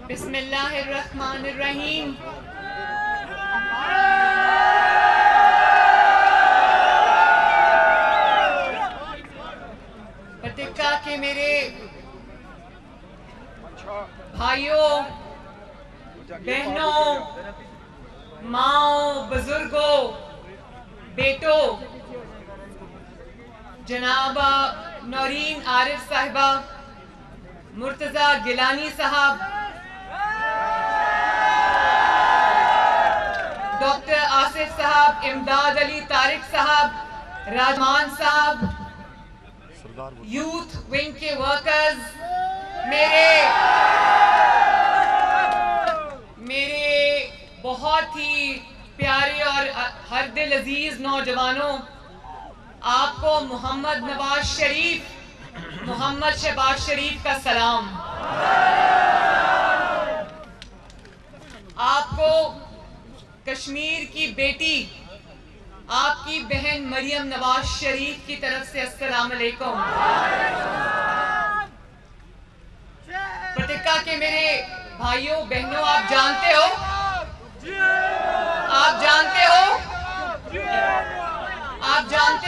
بسم اللہ الرحمن الرحیم۔ پٹکا کے میرے بھائیوں، بہنوں، ماؤں، بزرگوں، بیٹوں، جناب نورین عارف صاحبہ، مرتضی گیلانی صاحب، ڈاکٹر آصف صاحب، امداد علی طارق صاحب، راجمان صاحب، یوتھ ونگ کے ورکرز، میرے بہت ہی پیارے اور ہر دل عزیز نوجوانوں، آپ کو محمد شہباز شریف کا سلام۔ آپ کو کشمیر کی بیٹی، آپ کی بہن مریم نواز شریف کی طرف سے السلام علیکم۔ پٹکا کے میرے بھائیوں، بہنوں، آپ جانتے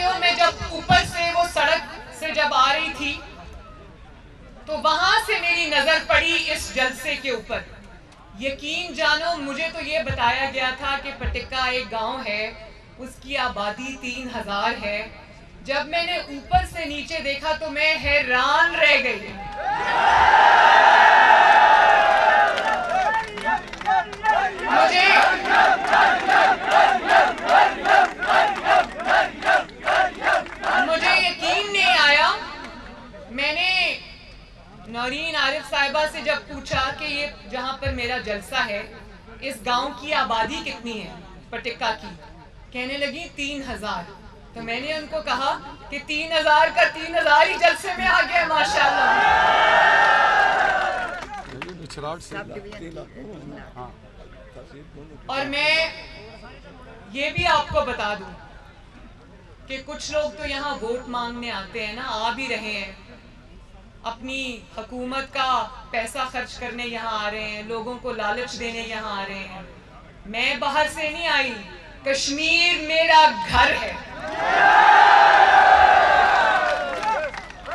ہو میں جب اوپر سے وہ سڑک سے جب آ رہی تھی تو وہاں سے میری نظر پڑی اس جلسے کے اوپر۔ یقین جانو، مجھے تو یہ بتایا گیا تھا کہ پٹکا ایک گاؤں ہے، اس کی آبادی 3000 ہے۔ جب میں نے اوپر سے نیچے دیکھا تو میں حیران رہ گئی۔ مجھے یقین نہیں آیا۔ میں نے نورین عارف صاحبہ سے جب پوچھا کہ یہ جہاں پر میرا جلسہ ہے، اس گاؤں کی آبادی کتنی ہے پٹکا کی؟ کہنے لگی 3000۔ تو میں نے ان کو کہا کہ 3000 کا 3000 ہی جلسے میں آ گیا، ماشاءاللہ۔ اور میں یہ بھی آپ کو بتا دوں کہ کچھ لوگ تو یہاں ووٹ مانگنے آتے ہیں نا، آ بھی رہے ہیں، اپنی حکومت کا پیسہ خرچ کرنے یہاں آ رہے ہیں، لوگوں کو لالچ دینے یہاں آ رہے ہیں۔ میں باہر سے نہیں آئی، کشمیر میرا گھر ہے۔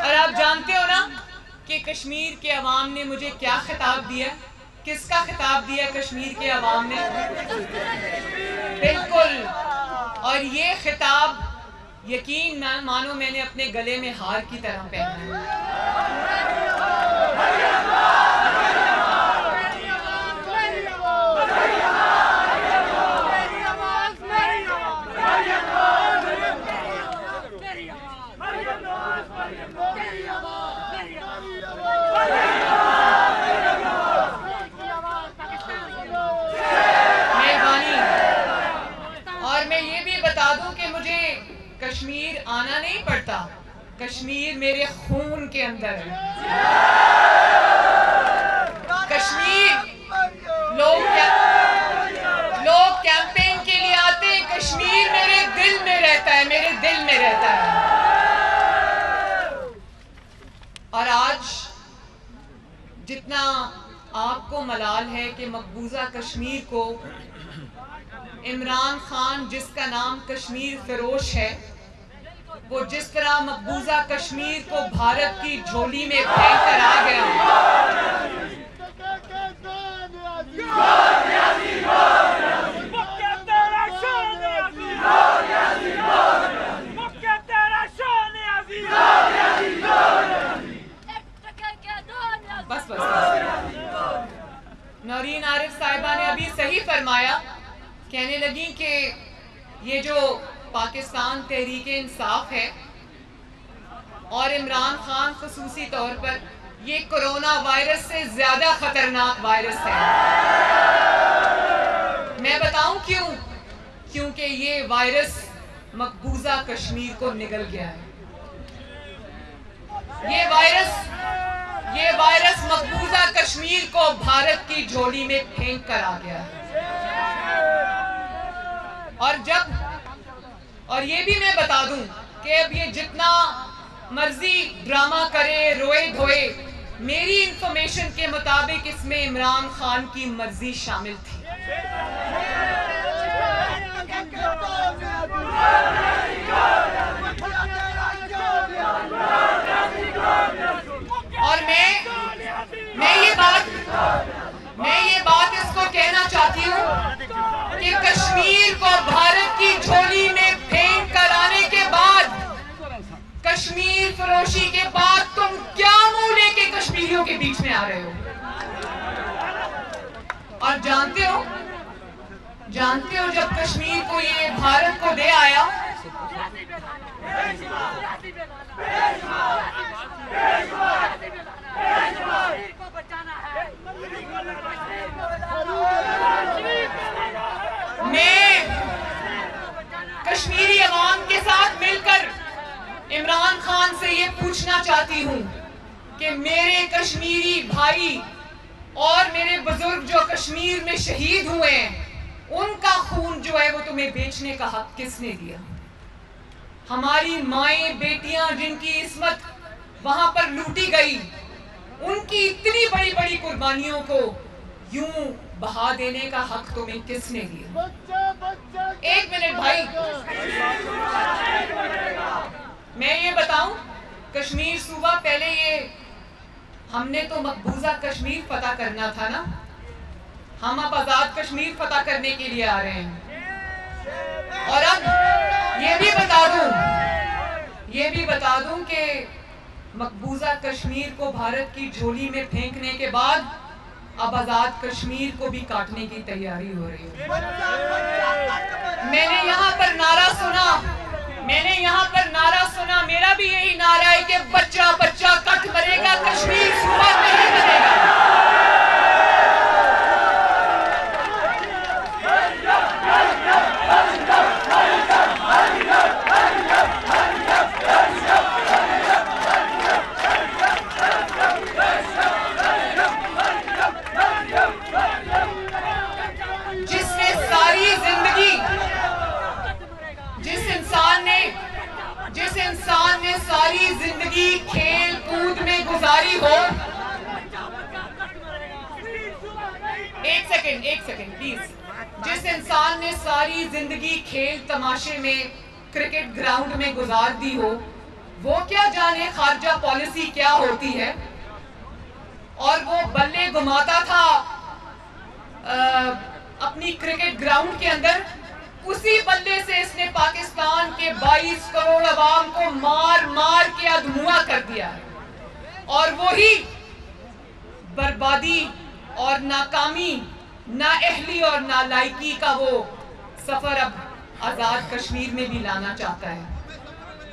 اور آپ جانتے ہو نا کہ کشمیر کے عوام نے مجھے کیا خطاب دیا؟ کس کا خطاب دیا کشمیر کے عوام نے؟ بالکل، اور یہ خطاب یقین مانو میں نے اپنے گلے میں ہار کی طرح پہنا ہے۔ اور میں یہ بھی بتا دوں کہ مجھے کشمیر آنا نہیں پڑتا، کشمیر میرے خون کے اندر ہے۔ کشمیر لوگ کیمپین کے لیے آتے ہیں، کشمیر میرے دل میں رہتا ہے، میرے دل میں رہتا ہے۔ اور آج جتنا آپ کو ملال ہے کہ مقبوضہ کشمیر کو عمران خان، جس کا نام کشمیر فروش ہے، وہ جس طرح مقبوضہ کشمیر کو بھارت کی جھولی میں پھینک کر آ گیا۔ بس نورین عارف صاحبہ نے ابھی صحیح فرمایا، کہنے لگی کہ یہ جو پاکستان تحریک انصاف ہے اور عمران خان خصوصی طور پر، یہ کرونا وائرس سے زیادہ خطرناک وائرس ہے۔ میں بتاؤں کیوں؟ کیونکہ یہ وائرس مقبوضہ کشمیر کو نگل گیا ہے۔ یہ وائرس مقبوضہ کشمیر کو بھارت کی جھولی میں پھینک کر آ گیا ہے۔ اور یہ بھی میں بتا دوں کہ اب یہ جتنا مرضی ڈرامہ کرے، روئے دھوئے، میری انفارمیشن کے مطابق اس میں عمران خان کی مرضی شامل تھی۔ اور میں یہ بات اس کو کہنا چاہتی ہوں کہ کشمیر کو بھارت کی جھولی میں پھینک کر آنے کے بعد، کشمیر فروشی کے بعد تم کیا منہ لے کے کشمیریوں کے بیچ میں آ رہے ہو؟ اور جانتے ہو جب کشمیر کو یہ بھارت کو دے آیا، میں کشمیری عوام کے ساتھ مل کر عمران خان سے یہ پوچھنا چاہتی ہوں کہ میرے کشمیری بھائی اور میرے بزرگ جو کشمیر میں شہید ہوئے ہیں، ان کا خون جو ہے وہ تمہیں بیچنے کا حق کس نے دیا؟ ہماری مائیں بیٹیاں جن کی عصمت وہاں پر لوٹی گئی، ان کی اتنی بڑی بڑی قربانیوں کو یوں بہا دینے کا حق تمہیں کس نے دیا؟ ایک منٹ بھائی، میں یہ بتاؤں، کشمیر صوبہ پہلے ہم نے تو مقبوضہ کشمیر فتح کرنا تھا نا، ہم اب آزاد کشمیر فتح کرنے کے لیے آ رہے ہیں۔ اور اب یہ بھی بتا دوں کہ مقبوضہ کشمیر کو بھارت کی جھولی میں پھینکنے کے بعد اب آزاد کشمیر کو بھی کاٹنے کی تیاری ہو رہی ہے۔ میں نے یہاں پر نعرہ سنا، میرا بھی یہی نعرہ ہے کہ بچہ بچہ کٹ مرے گا، کشمیر صوبہ نہیں بنے گا۔ جس انسان نے ساری زندگی کھیل کود میں گزاری ہو، ایک سیکنڈ پلیز، جس انسان نے ساری زندگی کھیل تماشے میں کرکٹ گراؤنڈ میں گزار دی ہو، وہ کیا جانے خارجہ پالیسی کیا ہوتی ہے؟ اور وہ بلے گھماتا تھا اپنی کرکٹ گراؤنڈ کے اندر، اسی بلے سے اس نے پاکستان کے 22 کروڑ عوام کو مار مار کے ادھموا کر دیا ہے، اور وہی بربادی اور ناکامی، نااہلی اور نالائکی کا وہ سفر اب آزاد کشمیر میں بھی لانا چاہتا ہے۔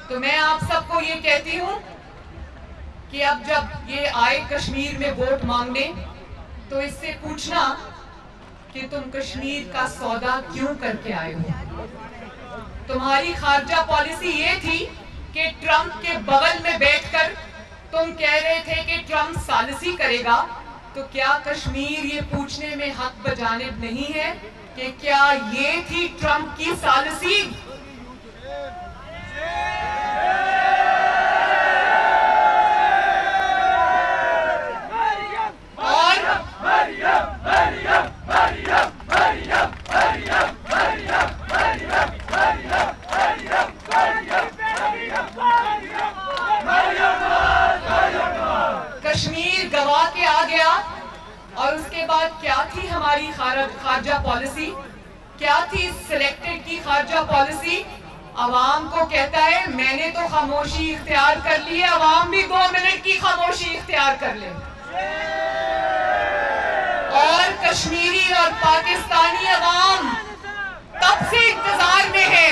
تو میں آپ سب کو یہ کہتی ہوں کہ اب جب یہ آئے کشمیر میں ووٹ مانگنے، تو اس سے پوچھنا کہ تم کشمیر کا سودا کیوں کر کے آئے ہو؟ تمہاری خارجہ پالیسی یہ تھی کہ ٹرمپ کے بغل میں بیٹھ کر تم کہہ رہے تھے کہ ٹرمپ ثالثی کرے گا، تو کیا کشمیر یہ پوچھنے میں حق بجانب نہیں ہے کہ کیا یہ تھی ٹرمپ کی ثالثی؟ کشمیر گوا کے آ گیا، اور اس کے بعد کیا تھی ہماری خارجہ پالیسی؟ کیا تھی سلیکٹڈ کی خارجہ پالیسی؟ عوام کو کہتا ہے میں نے تو خاموشی اختیار کر لی ہے، عوام بھی 2 منٹ کی خاموشی اختیار کر لے۔ اور کشمیری اور پاکستانی عوام تب سے انتظار میں ہے،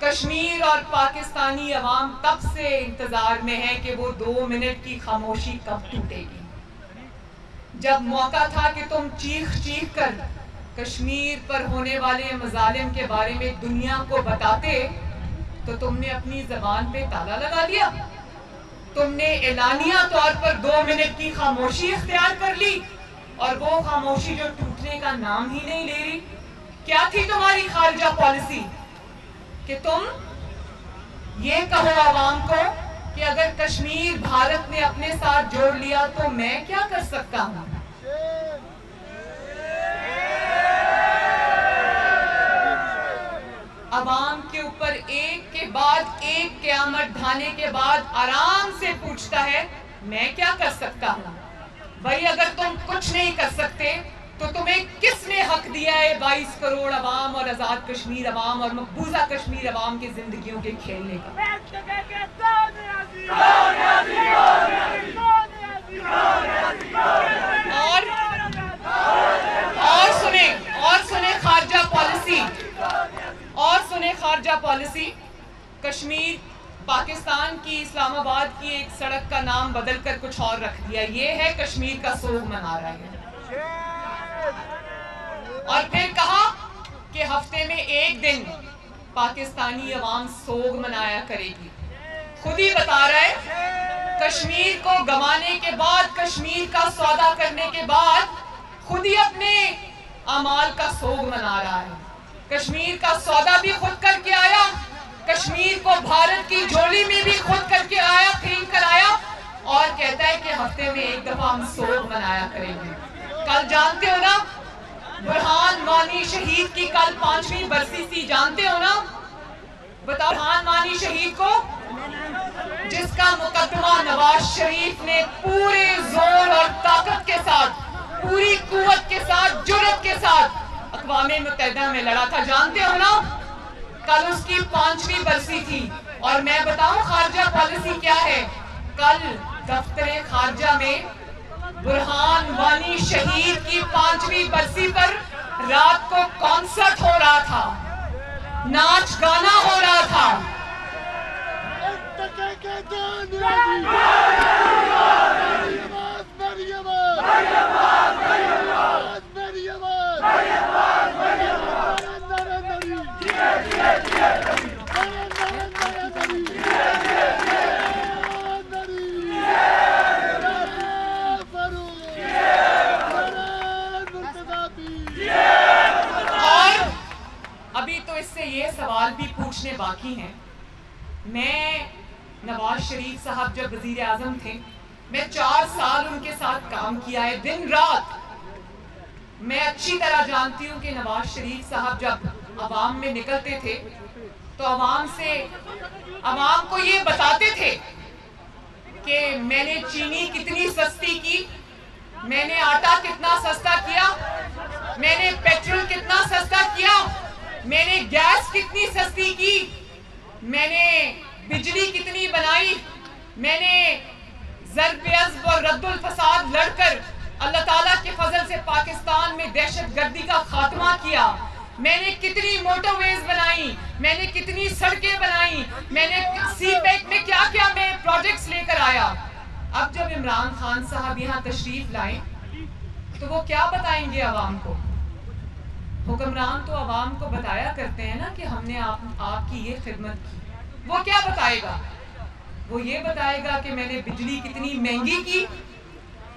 کشمیر اور پاکستانی عوام تب سے انتظار میں ہے کہ وہ 2 منٹ کی خاموشی کب ٹوٹے گی۔ جب موقع تھا کہ تم چیخ کر کشمیر پر ہونے والے مظالم کے بارے میں دنیا کو بتاتے، تو تم نے اپنی زبان پہ تالا لگا لیا، تم نے اعلانیہ طور پر 2 منٹ کی خاموشی اختیار کر لی، اور وہ خاموشی جو ٹوٹنے کا نام ہی نہیں لے رہی۔ کیا تھی تمہاری خارجہ پالیسی؟ کہ تم یہ کہو عوام کو کہ اگر کشمیر بھارت نے اپنے ساتھ جوڑ لیا تو میں کیا کر سکتا ہوں؟ عوام کے اوپر ایک کے بعد ایک قیامت ڈھانے کے بعد آرام سے پوچھتا ہے میں کیا کر سکتا ہوں؟ بھائی اگر تم کچھ نہیں کر سکتے تو تمہیں کس نے حق دیا ہے 22 کروڑ عوام اور آزاد کشمیر عوام اور مقبوضہ کشمیر عوام کی زندگیوں کے کھیلنے کا؟ خارجہ پالیسی کشمیر پاکستان کی اسلام آباد کی ایک سڑک کا نام بدل کر کچھ اور رکھ دیا. یہ ہے کشمیر کا سوگ منا رہا ہے. اور پھر کہا کہ ہفتے میں ایک دن پاکستانی عوام سوگ منایا کرے گی. خود ہی بتا رہا ہے کشمیر کو گنوانے کے بعد، کشمیر کا سودا کرنے کے بعد خود ہی اپنے اعمال کا سوگ منا رہا ہے. کشمیر کا سودا بھی خود کر کے آیا، کشمیر کو بھارت کی جھولی میں بھی خود کر کے آیا، خرید کر آیا، اور کہتا ہے کہ ہفتے میں ایک دفعہ ہم سوگ منایا کریں گے. کل جانتے ہو نا برہان وانی شہید کی کل 5ویں برسی تھی، جانتے ہو نا؟ بتاؤ برہان وانی شہید کو جس کا مقدمہ نواز شریف نے پورے زور اور طاقت کے ساتھ، پوری قوت کے ساتھ، جرأت کے ساتھ اقوام متحدہ میں لڑا تھا، جانتے ہو نا؟ کل اس کی 5ویں برسی تھی. اور میں بتاؤں خارجہ پالیسی کیا ہے؟ کل دفتر خارجہ میں برہان وانی شہید کی 5ویں برسی پر رات کو کانسرٹ ہو رہا تھا، ناچ گانا ہو رہا تھا. ابھی تو اس سے یہ سوال بھی پوچھنے باقی ہیں. میں نواز شریف صاحب جب وزیر اعظم تھے، میں 4 سال ان کے ساتھ کام کیا ہے دن رات. میں اچھی طرح جانتی ہوں کہ نواز شریف صاحب جب عوام میں نکلتے تھے تو عوام کو یہ بتاتے تھے کہ میں نے چینی کتنی سستی کی، میں نے آٹا کتنا سستا کیا، میں نے پیٹرول کتنا سستا کیا، میں نے گیس کتنی سستی کی، میں نے بجلی کتنی بنائی، میں نے ضرب عضب اور رد الفساد لڑ کر اللہ تعالیٰ کے فضل سے پاکستان میں دہشت گردی کا خاتمہ کیا، میں نے کتنی موٹر ویز بنائی، میں نے کتنی سڑکیں بنائی، میں نے سی پیک میں کیا کیا میں پروجیکٹس لے کر آیا. اب جب عمران خان صاحب یہاں تشریف لائیں تو وہ کیا بتائیں گے عوام کو؟ حکمران تو عوام کو بتایا کرتے ہیں نا کہ ہم نے آپ کی یہ خدمت کی. وہ کیا بتائے گا؟ وہ یہ بتائے گا کہ میں نے بجلی کتنی مہنگی کی،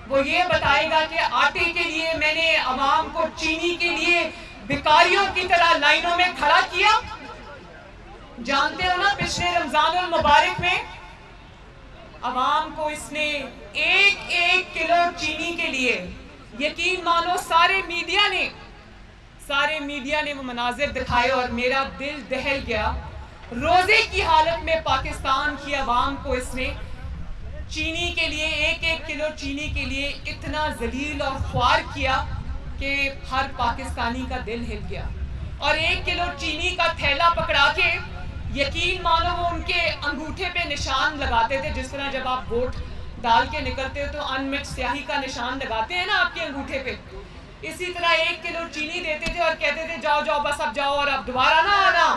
وہ یہ بتائے گا کہ آٹے کے لیے میں نے عوام کو چینی کے لیے بھکاریوں کی طرح لائنوں میں کھڑا کیا. جانتے ہو نا پچھلے رمضان المبارک میں عوام کو اس نے 1 کلو چینی کے لیے، یقین مانو سارے میڈیا نے وہ مناظر دکھائے اور میرا دل دہل گیا. روزے کی حالت میں پاکستان کی عوام کو اس نے چینی کے لیے 1 کلو چینی کے لیے اتنا ذلیل اور خوار کیا کہ ہر پاکستانی کا دل ہل گیا. اور 1 کلو چینی کا تھیلا پکڑا کے یقین مانو وہ ان کے انگوٹھے پہ نشان لگاتے تھے، جس طرح جب آپ ووٹ ڈال کے نکلتے ہو تو ان مکس سیاہی کا نشان لگاتے ہیں نا آپ کے انگوٹھے پہ، اسی طرح 1 کلو چینی دیتے تھے اور کہتے تھے جاؤ بس اب جاؤ اور اب دوبارہ نہ آنا.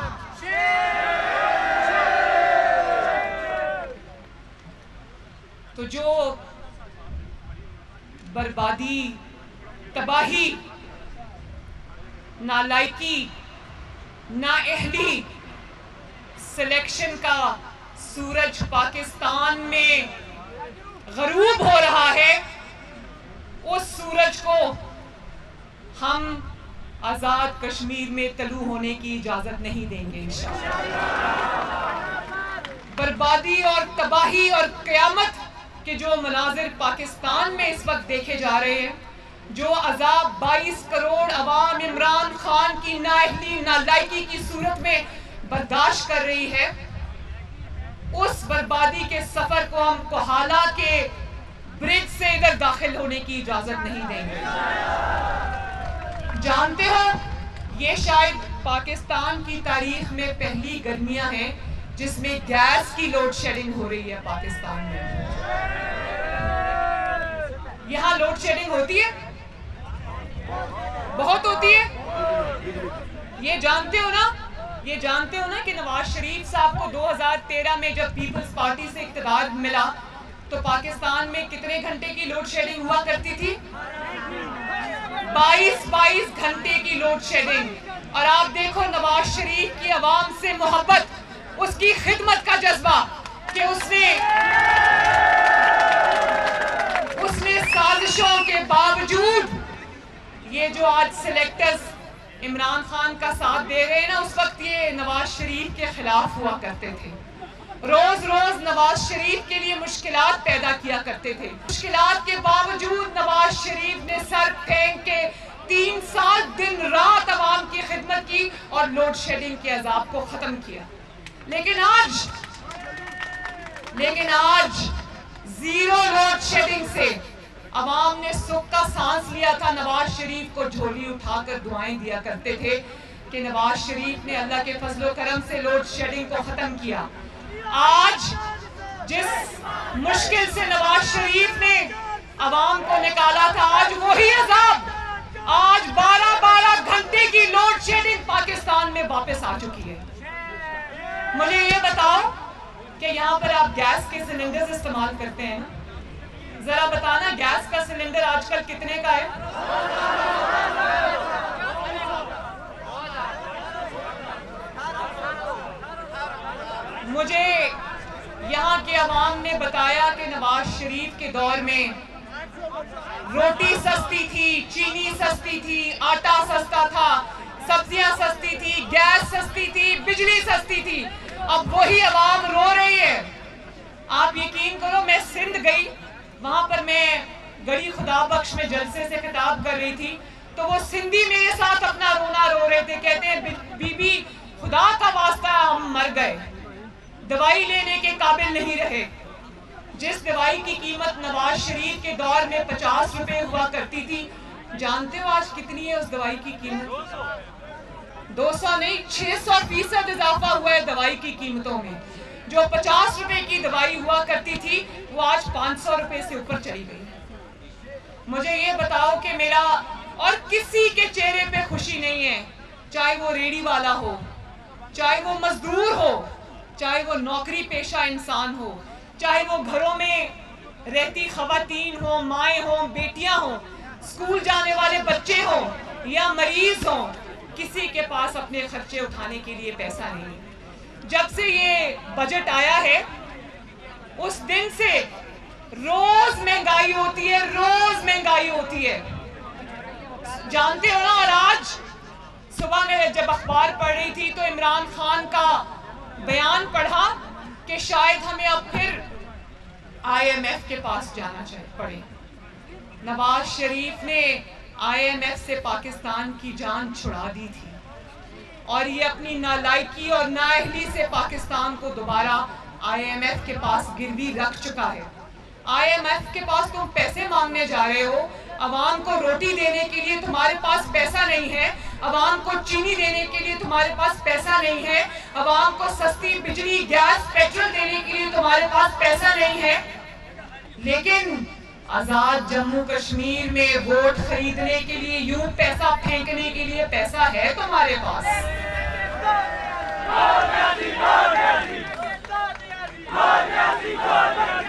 تو جو بربادی، تباہی، نالائکی، نااہلی، سلیکشن کا سورج پاکستان میں غروب ہو رہا ہے، اس سورج کو ہم آزاد کشمیر میں طلوع ہونے کی اجازت نہیں دیں گے انشاءاللہ. بربادی اور تباہی اور قیامت کے جو مناظر پاکستان میں اس وقت دیکھے جا رہے ہیں، جو عذاب 22 کروڑ عوام عمران خان کی نااہلی نالائکی کی صورت میں برداشت کر رہی ہے، اس بربادی کے سفر کو ہم کوہالہ کے برج سے ادھر داخل ہونے کی اجازت نہیں دیں گے۔ جانتے ہو، یہ شاید پاکستان کی تاریخ میں پہلی گرمیاں ہیں جس میں گیس کی لوڈ شیڈنگ ہو رہی ہے پاکستان میں۔ یہاں لوڈ شیڈنگ ہوتی ہے، بہت ہوتی ہے۔ یہ جانتے ہو نا کہ نواز شریف صاحب کو 2013 میں جب پیپلز پارٹی سے اقتدار ملا تو پاکستان میں کتنے گھنٹے کی لوڈ شیڈنگ ہوا کرتی تھی؟ 22 گھنٹے کی لوڈ شیڈنگ۔ اور آپ دیکھو نواز شریف کی عوام سے محبت، اس کی خدمت کا جذبہ کہ اس نے سازشوں کے باوجود یہ جو آج سلیکٹرز عمران خان کا ساتھ دے رہے ہیں نا، اس وقت یہ نواز شریف کے خلاف ہوا کرتے تھے، روز نواز شریف کے لیے مشکلات پیدا کیا کرتے تھے۔ مشکلات کے باوجود نواز شریف نے سر پھینک کے 3 سال دن رات عوام کی خدمت کی اور لوڈ شیڈنگ کے عذاب کو ختم کیا۔ لیکن آج زیرو لوڈ شیڈنگ سے عوام نے سکھ کا سانس لیا تھا۔ نواز شریف کو جھولی اٹھا کر دعائیں دیا کرتے تھے کہ نواز شریف نے اللہ کے فضل و کرم سے لوڈ شیڈنگ کو ختم کیا۔ آج جس مشکل سے نواز شریف نے عوام کو نکالا تھا، آج وہی عذاب، آج 12 گھنٹے کی لوڈ شیڈنگ پاکستان میں واپس آ چکی ہے۔ مجھے یہ بتاؤ کہ یہاں پر آپ گیس کے سلنڈرز استعمال کرتے ہیں نا، ذرا بتانا گیس کا سلنڈر آج کل کتنے کا ہے؟ مجھے یہاں کے عوام نے بتایا کہ نواز شریف کے دور میں روٹی سستی تھی، چینی سستی تھی، آٹا سستا تھا، سبزیاں سستی تھی، گیس سستی تھی، بجلی سستی تھی۔ اب وہی عوام رو رہی ہے۔ آپ یقین کرو، میں سندھ گئی، وہاں پر میں گڑی خدا بخش میں جلسے سے خطاب کر رہی تھی، تو وہ سندھی میرے ساتھ اپنا رونا رو رہے تھے، کہتے ہیں بی بی خدا کا واسطہ ہم مر گئے، دوائی لینے کے قابل نہیں رہے۔ جس دوائی کی قیمت نواز شریف کے دور میں 50 روپے ہوا کرتی تھی، جانتے ہو آج کتنی ہے اس دوائی کی قیمت؟ 200 نہیں، 600% اضافہ ہوا ہے دوائی کی قیمتوں میں۔ جو 50 روپے کی دوائی ہوا کرتی تھی وہ آج 500 روپے سے اوپر چلی گئی۔ مجھے یہ بتاؤ کہ میرا اور کسی کے چہرے پہ خوشی نہیں ہے، چاہے وہ ریڑھی والا ہو، چاہے وہ مزدور ہو، چاہے وہ نوکری پیشہ انسان ہو، چاہے وہ گھروں میں رہتی خواتین ہوں، مائیں ہوں، بیٹیاں ہوں، اسکول جانے والے بچے ہوں یا مریض ہوں، کسی کے پاس اپنے خرچے اٹھانے کے لیے پیسہ نہیں۔ جب سے یہ بجٹ آیا ہے اس دن سے روز مہنگائی ہوتی ہے، روز مہنگائی ہوتی ہے، جانتے ہو نا۔ اور آج صبح میں جب اخبار پڑھ رہی تھی تو عمران خان کا بیان پڑھا کہ شاید ہمیں اب پھر IMF کے پاس جانا پڑے۔ نواز شریف نے IMF سے پاکستان کی جان چھڑا دی تھی اور یہ اپنی نالائکی اور نااہلی سے پاکستان کو دوبارہ IMF کے پاس گروی رکھ چکا ہے۔ IMF کے پاس تم پیسے مانگنے جا رہے ہو، عوام کو روٹی دینے کے لیے تمہارے پاس پیسہ نہیں ہے، عوام کو چینی دینے کے لیے تمہارے پاس پیسہ نہیں ہے، عوام کو سستی بجلی، گیس، پیٹرول دینے کے لیے تمہارے پاس پیسہ نہیں ہے، لیکن آزاد جموں کشمیر میں ووٹ خریدنے کے لیے، یوں پیسہ پھینکنے کے لیے پیسہ ہے تمہارے پاس۔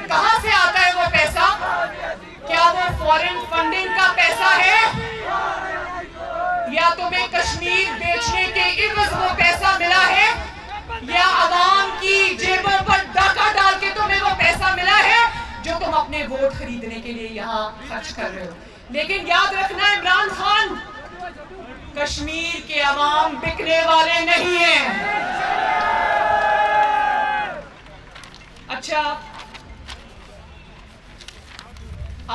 کہاں سے آتا ہے وہ پیسہ؟ کیا وہ فورن فنڈنگ کا پیسہ ہے یا تمہیں کشمیر بیچنے کے عوض وہ پیسہ ملا ہے یا عوام کی جیبوں پر ڈاکہ ڈال کے تمہیں وہ پیسہ ملا ہے جو تم اپنے ووٹ خریدنے کے لیے یہاں خرچ کر رہے ہو؟ لیکن یاد رکھنا عمران خان، کشمیر کے عوام بکنے والے نہیں ہیں۔ اچھا،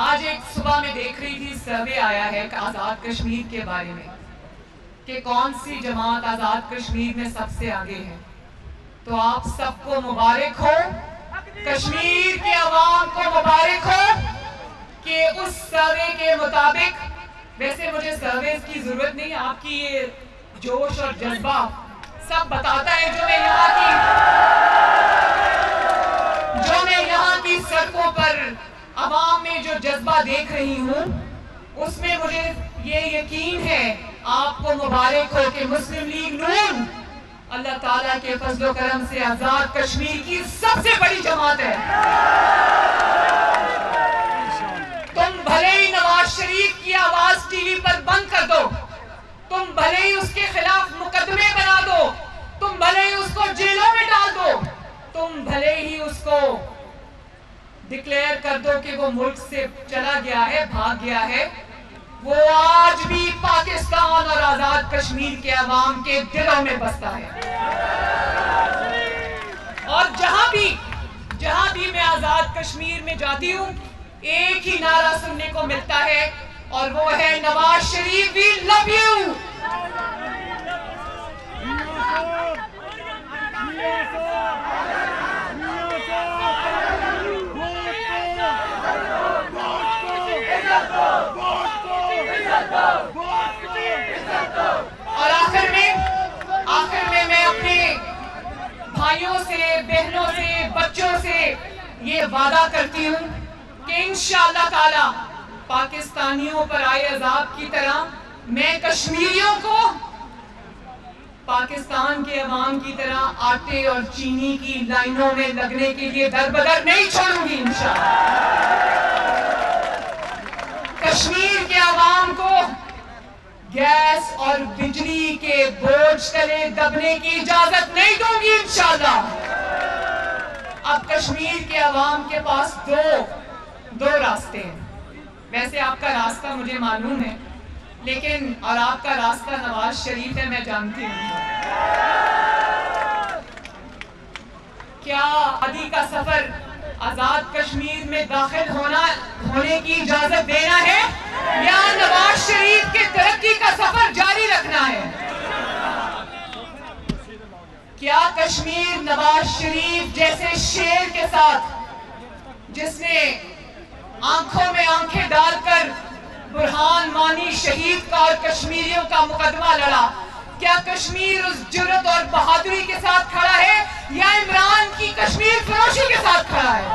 آج ایک صبح میں دیکھ رہی تھی سروے آیا ہے آزاد کشمیر کے بارے میں کہ کون سی جماعت آزاد کشمیر میں سب سے آگے ہے. تو آپ سب کو مبارک ہو، کشمیر کے عوام کو مبارک ہو کہ اس سروے کے مطابق، ویسے مجھے سروے کی ضرورت نہیں، آپ کی یہ جوش اور جذبہ سب بتاتا ہے. جو میں یہاں کی سڑکوں پر عوام میں جو جذبہ دیکھ رہی ہوں، اس میں مجھے یہ یقین ہے، آپ کو مبارک ہو کہ مسلم لیگ نون اللہ تعالیٰ کے فضل و کرم سے آزاد کشمیر کی سب سے بڑی جماعت ہے. تم بھلے ہی نواز شریف کی آواز ٹی وی پر بند کر دو، تم بھلے ہی اس کے خلاف مقدمے بنا دو، تم بھلے ہی اس کو جیلوں میں ڈال دو، تم بھلے ہی اس کو ڈکلیئر کر دو کہ وہ ملک سے چلا گیا ہے، بھاگ گیا ہے، وہ آج بھی پاکستان اور آزاد کشمیر کے عوام کے دلوں میں بستا ہے. اور جہاں بھی میں آزاد کشمیر میں جاتی ہوں، ایک ہی نعرہ سننے کو ملتا ہے، اور وہ ہے نواز شریف وی لو یو. اور آخر میں میں اپنے بھائیوں سے، بہنوں سے، بچوں سے یہ وعدہ کرتی ہوں کہ انشاءاللہ تعالی پاکستانیوں پر آئے عذاب کی طرح میں کشمیریوں کو پاکستان کے عوام کی طرح آٹے اور چینی کی لائنوں میں لگنے کے لیے در بدر نہیں چھوڑوں گی. انشاءاللہ کشمیر کے عوام کو گیس اور بجلی کے بوجھ تلے دبنے کی اجازت نہیں دوں گی انشاءاللہ. اب کشمیر کے عوام کے پاس دو راستے ہیں. ویسے آپ کا راستہ مجھے معلوم ہے، لیکن اور آپ کا راستہ نواز شریف ہے، میں جانتی ہوں. کیا آزادی کا سفر آزاد کشمیر میں داخل ہونے کی اجازت دینا ہے یا نواز شریف کے ترقی کا سفر جاری رکھنا ہے؟ کیا کشمیر نواز شریف جیسے شیر کے ساتھ، جس نے آنکھوں میں آنکھیں ڈال کر برہان وانی شہید کا اور کشمیریوں کا مقدمہ لڑا، کیا کشمیر اس جرأت اور بہادری کے ساتھ کھڑا ہے یا عمران کی کشمیر فروشی کے ساتھ کھڑا ہے؟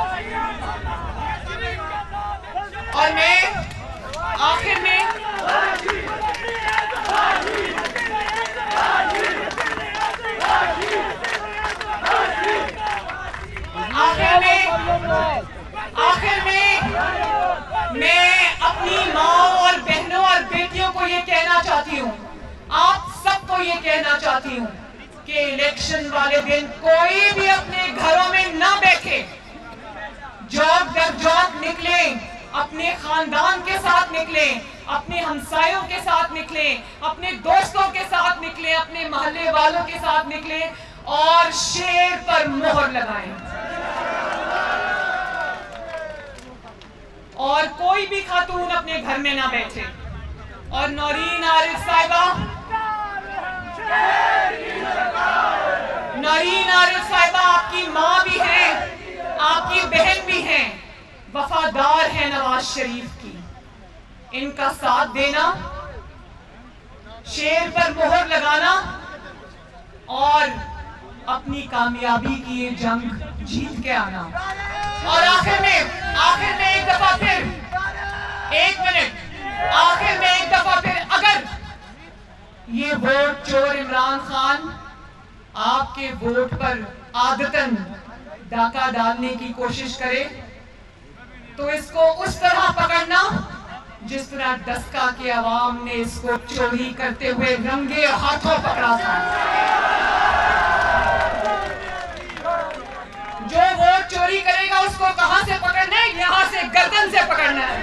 اور میں آخر میں اپنی ماں اور بہنوں اور بیٹیوں کو یہ کہنا چاہتی ہوں، آپ سب کو یہ کہنا چاہتی ہوں کہ الیکشن والے دن کوئی بھی اپنے گھروں میں نہ بیٹھے، جوک در جوک نکلیں، اپنے خاندان کے ساتھ نکلیں، اپنے ہمسایوں کے ساتھ نکلیں، اپنے دوستوں کے ساتھ نکلیں، اپنے محلے والوں کے ساتھ نکلیں اور شیر پر مہر لگائیں. اور کوئی بھی خاتون اپنے گھر میں نہ بیٹھے. اور نورین عارف صاحبہ آپ کی ماں بھی ہیں، آپ کی بہن بھی ہیں، وفادار ہیں نواز شریف کی. ان کا ساتھ دینا، شیر پر مہر لگانا اور اپنی کامیابی کی یہ جنگ جیت کے آنا. اور آخر میں ایک دفعہ پھر، آخر میں ایک دفعہ پھر، اگر یہ ووٹ چور عمران خان آپ کے ووٹ پر عادتاً ڈاکہ ڈالنے کی کوشش کرے تو اس کو اس طرح پکڑنا جس طرح ڈسکا کے عوام نے اس کو چوری کرتے ہوئے رنگے ہاتھوں پکڑا تھا. جو ووٹ چوری کرے گا اس کو کہاں سے پکڑنا ہے؟ یہاں سے گردن سے پکڑنا ہے،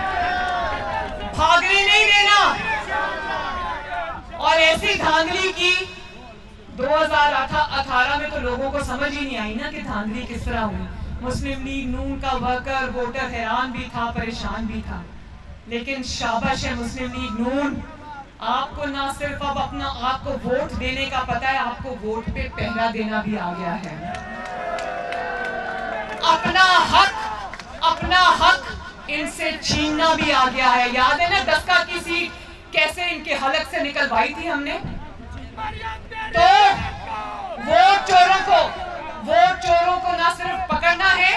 بھاگنے نہیں دینا. اور ایسی دھاندلی کی 2018 میں تو لوگوں کو سمجھ ہی نہیں آئی نا کہ دھاندلی کس طرح ہوئی. مسلم لیگ نون کا ورکر ووٹر حیران بھی تھا، پریشان بھی تھا، لیکن شاباش ہے مسلم لیگ نون، آپ کو نہ صرف اب اپنا آپ کو ووٹ دینے کا پتہ ہے، آپ کو ووٹ پہ پہرا دینا بھی آ گیا ہے۔ اپنا حق ان سے چھیننا بھی آ گیا ہے۔ یاد ہے نا دسکا کی سیٹ کیسے ان کے حلق سے نکلوائی تھی ہم نے؟ تو ووٹ چوروں کو نہ صرف پکڑنا ہے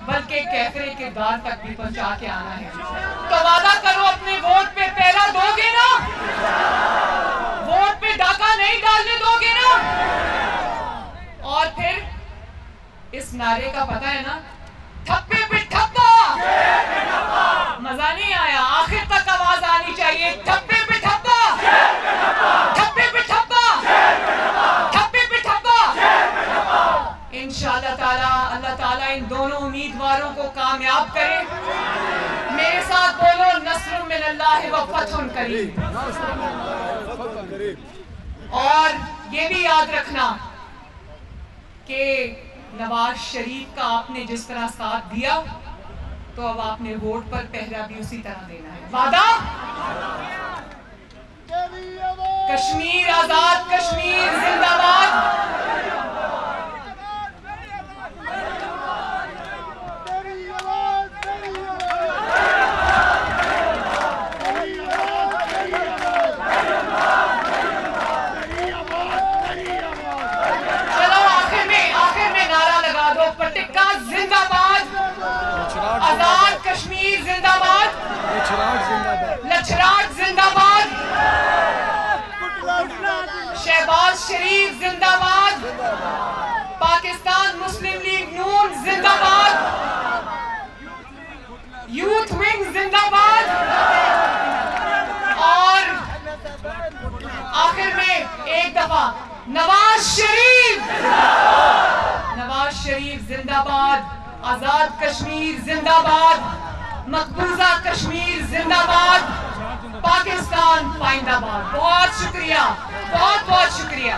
بلکہ کیفرے کے دار تک بھی پہنچا کے آنا ہے۔ تو وعدہ کرو اپنے ووٹ پہ پہرا دو گے نا؟ ووٹ پہ ڈاکہ نہیں ڈالنے دو گے نا؟ اور پھر اس نعرے کا پتہ ہے نا، تھپے پہ ٹھپا، مزہ نہیں آیا، آخر تک آواز آنی چاہیے، تھپے پہ ٹھپا، تھپے پہ ٹھپا، تھپے پہ ٹھپا۔ انشاءاللہ تعالیٰ اللہ تعالیٰ ان دونوں امیدواروں کو کامیاب کرے۔ میرے ساتھ بولو، نصر من اللہ و فتح قریب۔ اور یہ بھی یاد رکھنا کہ نواز شریف کا آپ نے جس طرح ساتھ دیا تو اب آپ نے ووٹ پر پہرا بھی اسی طرح دینا ہے۔ وعدہ؟ کشمیر آزاد، کشمیر زندہ باد۔ پٹکا زندہ باد، آزاد کشمیر زندہ باد، لچھراٹ زندہ باد، شہباز شریف زندہ باد، پاکستان مسلم لیگ نون زندہ باد، یوتھ ونگ زندہ باد۔ اور آخر میں ایک دفعہ نواز شریف زندہ باد، آزاد کشمیر زندہ باد، مقبوضہ کشمیر زندہ باد، پاکستان پائندہ باد۔ بہت شکریہ، بہت بہت شکریہ۔